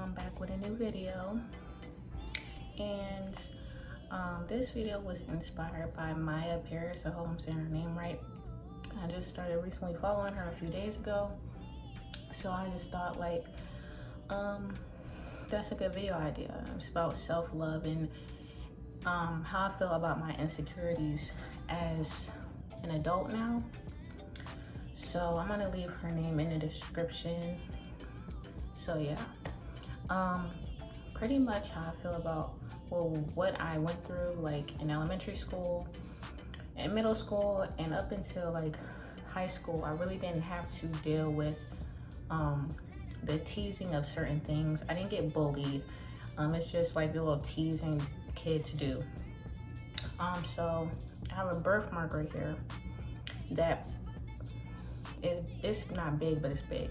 I'm back with a new video, and this video was inspired by Maya Paris. I hope I'm saying her name right. I just started recently following her a few days ago, so I just thought like that's a good video idea. It's about self-love and how I feel about my insecurities as an adult now. So I'm gonna leave her name in the description. So yeah, pretty much how I feel about what I went through like in elementary school and middle school and up until like high school. I really didn't have to deal with the teasing of certain things. I didn't get bullied. It's just like the little teasing kids do. So I have a birthmark right here that it's not big, but it's big.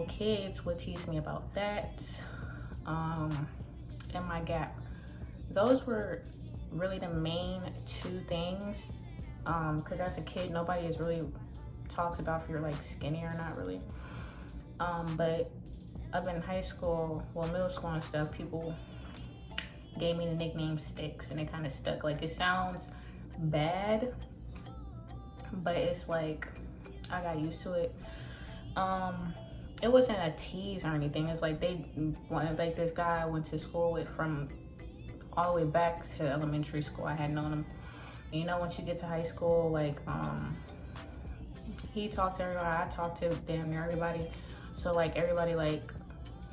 Kids would tease me about that, and my gap. Those were really the main two things, because as a kid, nobody has really talked about if you're like skinny or not really. But up in high school, well, middle school and stuff, people gave me the nickname Sticks, and it kind of stuck. Like, it sounds bad, but it's like I got used to it. It wasn't a tease or anything. It's like they wanted, like, this guy I went to school with from all the way back to elementary school. I had known him. And, you know, once you get to high school, like, he talked to everybody. I talked to damn near everybody. So like everybody, like,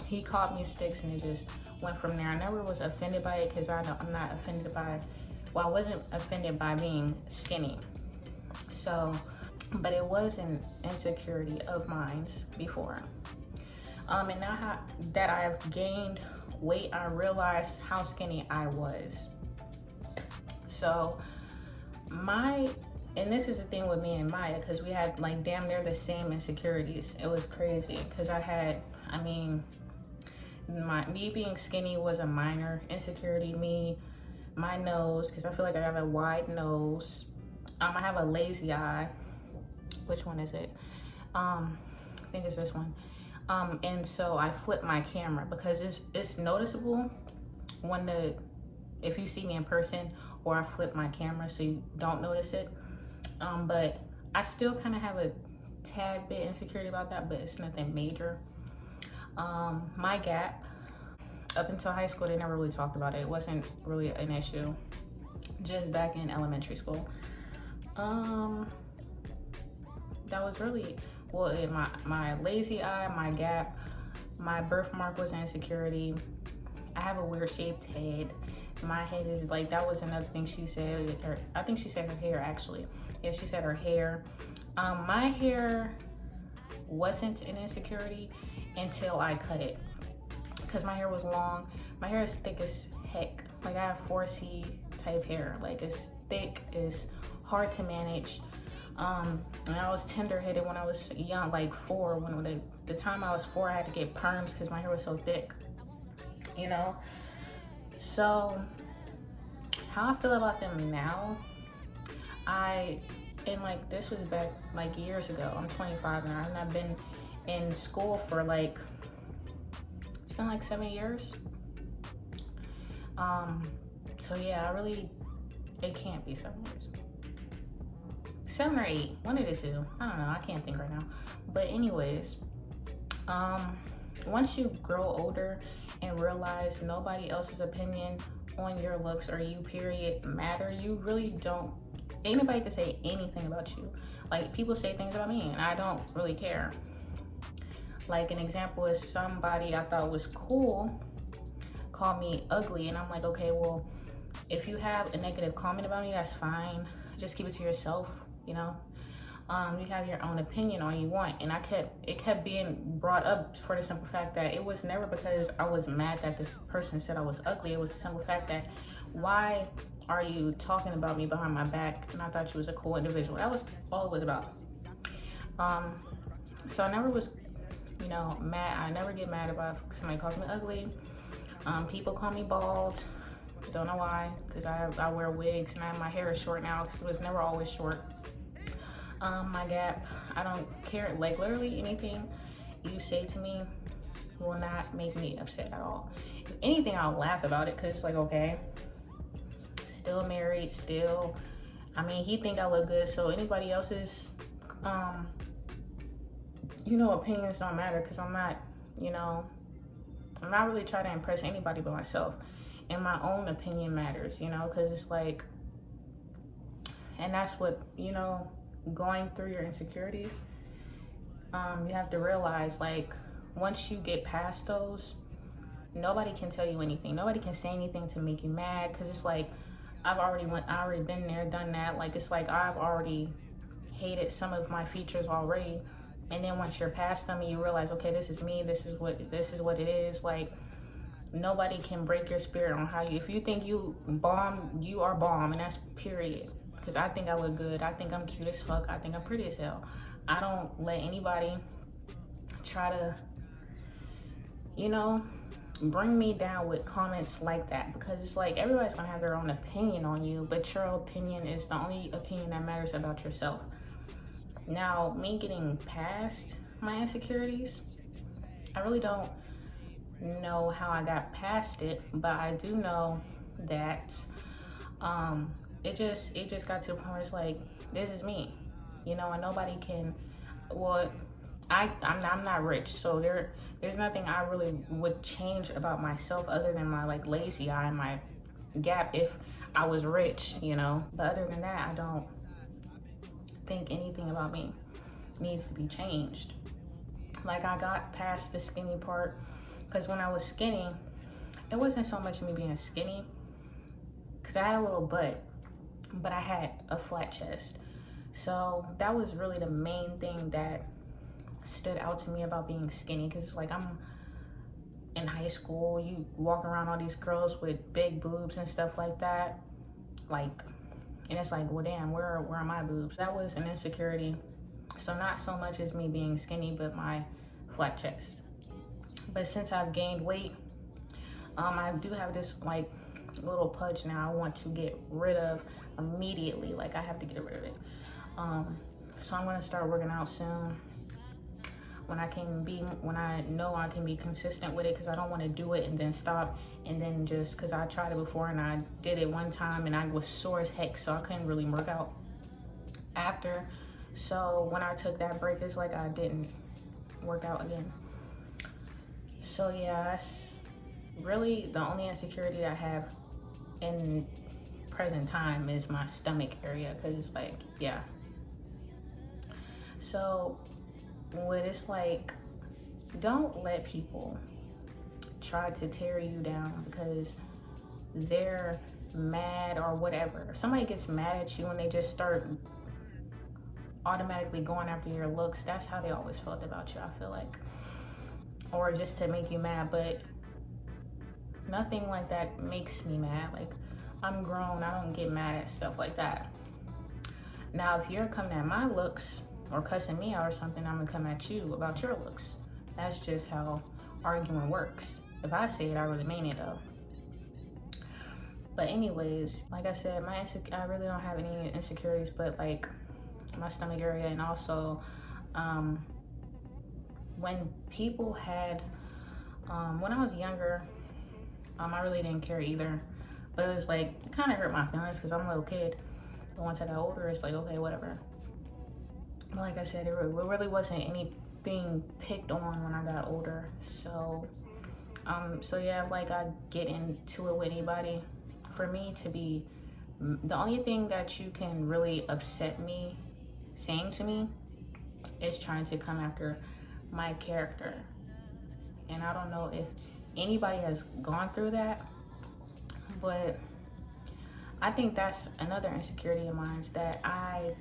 he called me Sticks, and it just went from there. I never was offended by it because I'm not offended by, well, I wasn't offended by being skinny. So, but it was an insecurity of mine before. And now that I've gained weight, I realized how skinny I was. So and this is the thing with me and Maya, because we had like damn near the same insecurities. It was crazy because me being skinny was a minor insecurity. My nose, because I feel like I have a wide nose. I have a lazy eye. Which one is it? I think it's this one. And so I flip my camera because it's noticeable if you see me in person, or I flip my camera so you don't notice it. But I still kind of have a tad bit insecurity about that, but it's nothing major. My gap, up until high school, they never really talked about it. It wasn't really an issue, just back in elementary school. That was really, well, my lazy eye, my gap, my birthmark was an insecurity. I have a weird shaped head. My head is like, that was another thing she said. I think she said her hair, actually. Yeah, she said her hair. My hair wasn't an insecurity until I cut it, because my hair was long. My hair is thick as heck. Like, I have 4C type hair. Like, it's thick, it's hard to manage. And I was tender-headed when I was young, like 4. When the time I was 4, I had to get perms because my hair was so thick, you know. So how I feel about them now, this was back like years ago. I'm 25 now, and I've been in school for like, it's been like 7 years. So yeah, it can't be 7 years. 7 or 8, one of the two. I don't know, I can't think right now. But anyways, once you grow older and realize nobody else's opinion on your looks or you period matter, you really don't, anybody can say anything about you. Like, people say things about me and I don't really care. Like, an example is somebody I thought was cool called me ugly, and I'm like, okay, well, if you have a negative comment about me, that's fine. Just keep it to yourself, you know. You have your own opinion all you want. And it kept being brought up for the simple fact that it was never because I was mad that this person said I was ugly. It was the simple fact that, why are you talking about me behind my back? And I thought you was a cool individual. That was all it was about. So I never was, you know, mad. I never get mad about somebody calling me ugly. People call me bald. Don't know why, because I wear wigs, and my hair is short now because it was never always short. My gap, I don't care. Like, literally anything you say to me will not make me upset at all. If anything, I'll laugh about it because it's like, okay, still married, still, I mean, he think I look good, so anybody else's, you know, opinions don't matter because I'm not, you know, I'm not really trying to impress anybody but myself. And my own opinion matters, you know, because it's like, and that's what, you know, going through your insecurities, you have to realize, like, once you get past those, nobody can tell you anything. Nobody can say anything to make you mad because it's like, I already been there, done that. Like, it's like I've already hated some of my features already. And then once you're past them and you realize, okay, this is me, this is what it is. Like, nobody can break your spirit on how you, if you think you bomb, you are bomb, and that's period. Because I think I look good, I think I'm cute as fuck, I think I'm pretty as hell. I don't let anybody try to, you know, bring me down with comments like that, because it's like everybody's gonna have their own opinion on you, but your opinion is the only opinion that matters about yourself. Now, me getting past my insecurities, I really don't know how I got past it, but I do know that it just got to the point where it's like, this is me, you know, and nobody can, well, I'm not rich, so there's nothing I really would change about myself other than my like lazy eye and my gap if I was rich, you know. But other than that, I don't think anything about me needs to be changed. Like, I got past the skinny part because when I was skinny, it wasn't so much me being skinny because I had a little butt, but I had a flat chest. So that was really the main thing that stood out to me about being skinny, because it's like, I'm in high school, you walk around all these girls with big boobs and stuff like that, like, and it's like, well, damn, where are my boobs? That was an insecurity. So not so much as me being skinny, but my flat chest. But since I've gained weight, I do have this like little pudge now I want to get rid of immediately. Like, I have to get rid of it. So I'm gonna start working out soon when I know I can be consistent with it, because I don't want to do it and then stop, and then just because I tried it before and I did it one time and I was sore as heck, so I couldn't really work out after. So when I took that break, it's like I didn't work out again. So yeah, that's really the only insecurity that I have in present time is my stomach area, because it's like, yeah. So what it's like, don't let people try to tear you down because they're mad or whatever. If somebody gets mad at you and they just start automatically going after your looks, that's how they always felt about you, I feel like. Or just to make you mad, but nothing like that makes me mad. Like, I'm grown, I don't get mad at stuff like that. Now, if you're coming at my looks or cussing me out or something, I'm gonna come at you about your looks. That's just how arguing works. If I say it, I really mean it though. But anyways, like I said, I really don't have any insecurities, but like my stomach area, and also when people had, when I was younger, I really didn't care either. But it was like, it kind of hurt my feelings because I'm a little kid. But once I got older, it's like, okay, whatever. But like I said, it really wasn't anything picked on when I got older. So, so yeah, like, I get into it with anybody. For me to be, the only thing that you can really upset me saying to me is trying to come after my character. And I don't know if anybody has gone through that, but I think that's another insecurity of mine, that I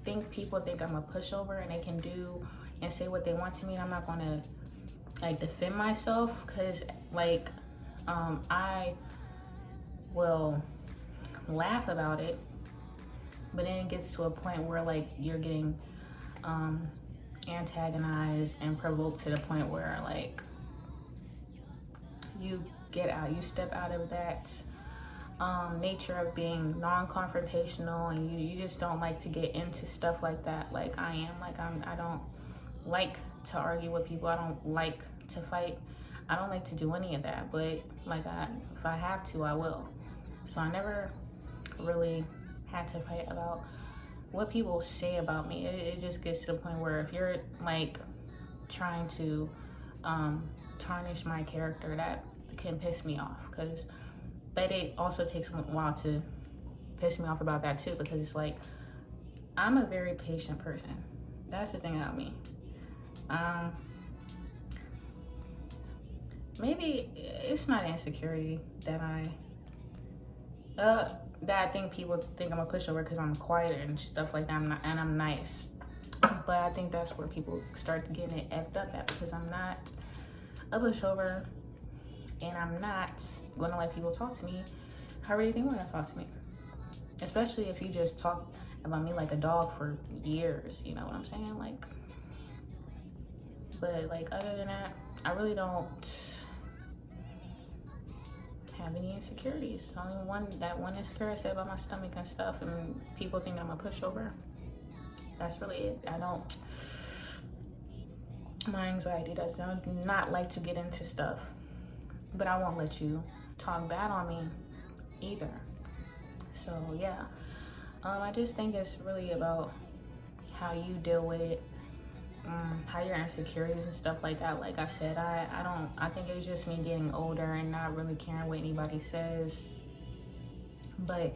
think people think I'm a pushover and they can do and say what they want to me, and I'm not gonna like defend myself, because like I will laugh about it, but then it gets to a point where like you're getting antagonized and provoked to the point where like you step out of that nature of being non-confrontational, and you just don't like to get into stuff like that. Like I am, like I don't like to argue with people. I don't like to fight. I don't like to do any of that, but like if I have to, I will. So I never really had to fight about what people say about me. It just gets to the point where if you're like trying to tarnish my character, that can piss me off. But it also takes a while to piss me off about that too, because it's like, I'm a very patient person. That's the thing about me. Maybe it's not insecurity that I think people think I'm a pushover because I'm quiet and stuff like that. I'm nice. But I think that's where people start getting it effed up at, because I'm not a pushover and I'm not gonna let people talk to me however they think when they talk to me. Especially if you just talk about me like a dog for years, you know what I'm saying? Like, but like other than that, I really don't have any insecurities. Only one insecurity I said about my stomach and stuff, and people think I'm a pushover. That's really it. My anxiety does not like to get into stuff, but I won't let you talk bad on me either. So yeah, I just think it's really about how you deal with it, how your insecurities and stuff like that. Like I said, I think it's just me getting older and not really caring what anybody says, but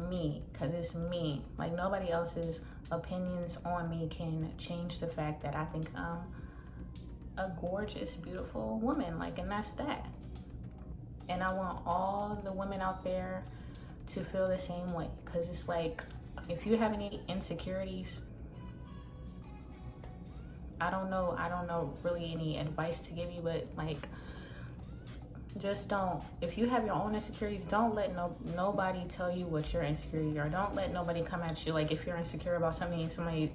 me, because it's me. Like nobody else's opinions on me can change the fact that I think I'm a gorgeous, beautiful woman. Like, and that's that. And I want all the women out there to feel the same way, because it's like, if you have any insecurities, I don't know really any advice to give you, but like, just don't, if you have your own insecurities, don't let nobody tell you what your insecurities are. Don't let nobody come at you. Like if you're insecure about something and somebody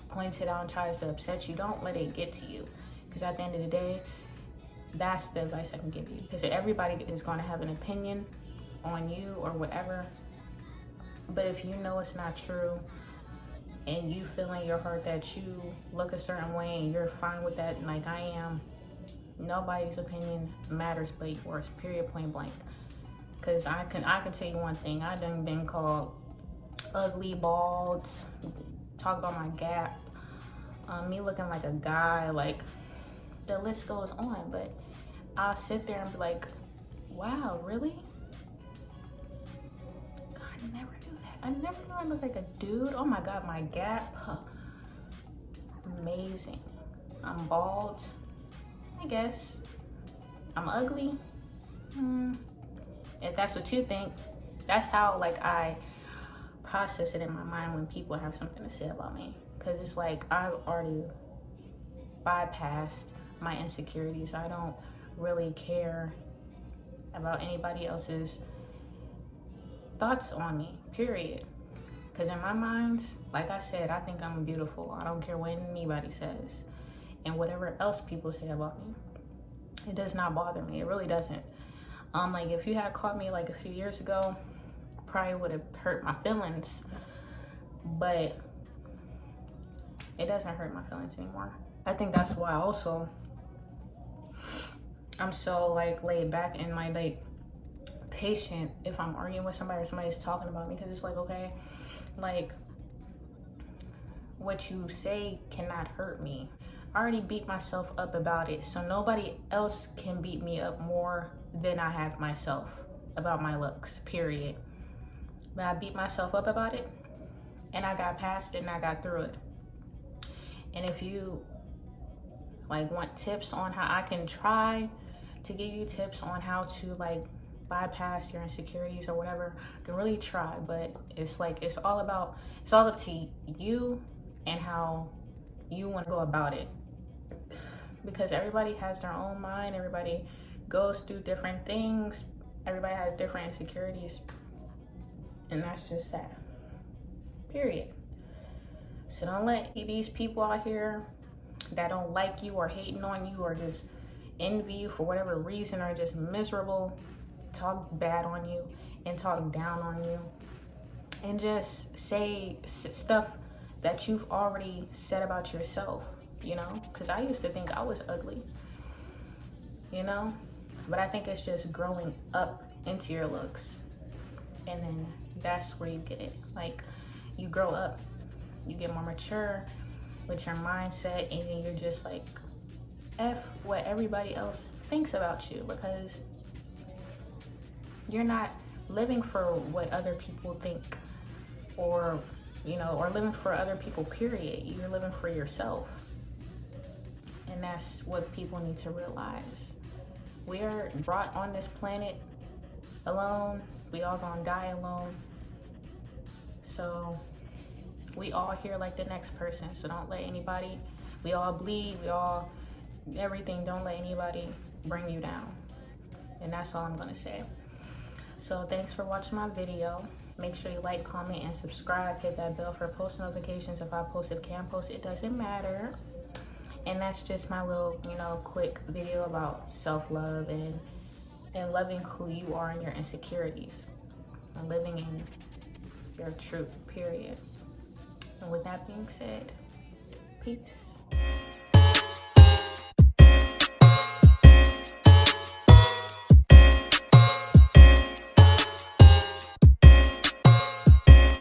points it out and tries to upset you, don't let it get to you, because at the end of the day, that's the advice I can give you. Because everybody is going to have an opinion on you or whatever, but if you know it's not true and you feel in your heart that you look a certain way and you're fine with that, like I am, nobody's opinion matters but yours, period, point blank. Because I can tell you one thing, I done been called ugly, bald, talk about my gap, me looking like a guy, like the list goes on. But I'll sit there and be like, wow, really? I never knew that. I never knew I looked like a dude. Oh my God, my gap, amazing. I'm bald, I guess. I'm ugly. If that's what you think, that's how like I process it in my mind when people have something to say about me. Because it's like I've already bypassed my insecurities. I don't really care about anybody else's thoughts on me, period. Because in my mind, like I said, I think I'm beautiful. I don't care what anybody says. And whatever else people say about me, it does not bother me. It really doesn't. Like if you had caught me like a few years ago, probably would have hurt my feelings, but it doesn't hurt my feelings anymore. I think that's why also I'm so like laid back and like patient if I'm arguing with somebody or somebody's talking about me, because it's like, okay, like what you say cannot hurt me. I already beat myself up about it, so nobody else can beat me up more than I have myself about my looks, period. But I beat myself up about it and I got past it and I got through it. And if you like want tips on how, I can try to give you tips on how to like bypass your insecurities or whatever. I can really try, but it's like it's all up to you and how you want to go about it, because everybody has their own mind, everybody goes through different things, everybody has different insecurities, and that's just that, period. So don't let these people out here that don't like you or hating on you or just envy you for whatever reason or just miserable talk bad on you and talk down on you and just say stuff that you've already said about yourself, you know? Because I used to think I was ugly. you know? But I think it's just growing up into your looks. And then that's where you get it. Like, you grow up, you get more mature with your mindset, and then you're just like, F what everybody else thinks about you, because you're not living for what other people think, or, you know, or living for other people, period. You're living for yourself. And that's what people need to realize. We are brought on this planet alone. We all gonna die alone. So we all here like the next person. So don't let anybody, we all bleed, we all, everything, don't let anybody bring you down. And that's all I'm gonna say. So thanks for watching my video. Make sure you like, comment, and subscribe. Hit that bell for post notifications. If I post it, can post it, doesn't matter. And that's just my little, you know, quick video about self-love and loving who you are and your insecurities, and living in your truth, period. And with that being said, peace.